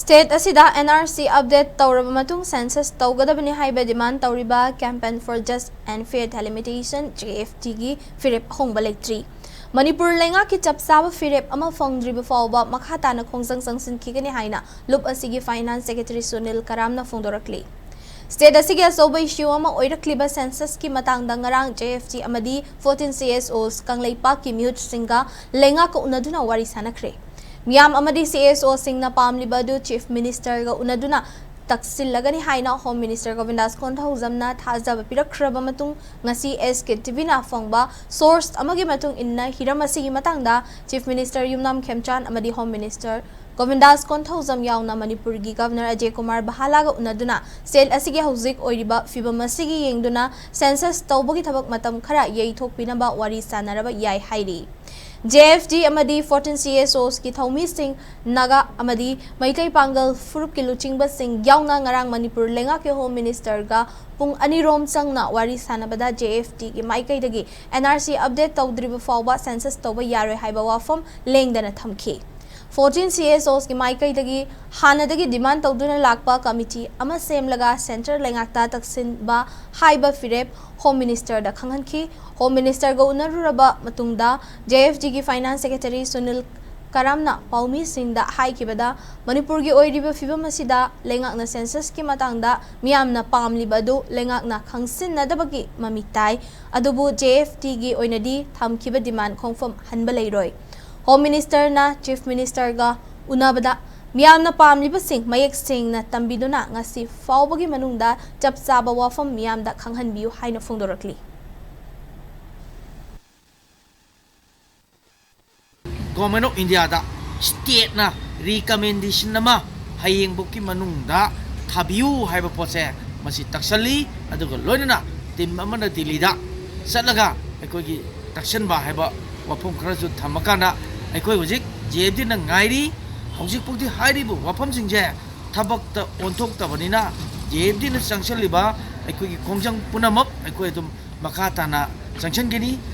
State asida NRC update tawraba matung census tawgadabani haiba demand tawriba campaign for just and fair delimitation JFT gi Phirep hongba lectri Manipur lenga ki Chap saba Phirep ama Phangdriba Phaoba Makha Tana Khongjang Changsinkhigani haina lup asigi finance secretary Sunil Karamna phongdorakli State asigi asoba issue ama oirakliba census ki matangda ngarang JFT amadi 14 CSOs kanglaipa ki mute singa lenga ko unaduna wari sanakre Miyam amadi CSO singna pamlibadu Chief Minister ga unaduna taksilagani haina Home Minister Govindas Khongjang thajaba pirakraba matung ngasi SKTV na Phaoba source amagi matung inna hiramasi matangda Chief Minister Yumnam Khemchan amadi Home Minister Govindas Khongjang yauna Manipur gi Governor Ajay Kumar Bahala ga unaduna sel asigi hauzik oiriba fibamasigi yengduna census tawbagi thabak matam khara yeithokpinaba wari sanaraba yai hairi JFD amadi 14 CSOs ki Thomi Singh Naga amadi Maitai Pangal Phirep ki Luchingba Singh yauna ngarang Manipur lenga ke Home Minister ga pung anirom sangna wari sanabada JFD ki maikai dagi NRC update tawdriba Phaoba census tawba yare haiba wafam lengdana thamki 14 CSOs ki maikai dagi hanadagi demand tawduna lakpa committee ama semlaga center lengakta taksin ba haiba Phirep Home Minister da khanghanki Home Minister go unaruraba matungda JFG ki Finance Secretary Sunil Karamna Paumi Singh da hai kibada Manipur gi oiriba fibam asida lengakna census ki matangda miyamna pamliba du lengakna khangsin nadabagi mamitai adubu JFT gi oinadi thamkiba demand khongfam hanba leiroi Home Minister na Chief Minister ga unabada miyamna pamliba sing mayek sing na tambiduna ngasi Phaoba gi manungda Chap saba wafam miyamda khanghanbiu haina phongdorakli Government of India da state na recommendation nama hayeng buki manungda thabiu haiba pose masi taksali aduga loinana tim amana dilida satlaga ekoi gi taksan ba haiba wafam khara ju thamakana ekoi hojik JFD na ngairi hojik pukti hairibu wafam singje thabak ta onthok tabanina JFD na sangsaliba ekoi gi Khongjang punamak ekoi dum Makha Tana Changsinkhigani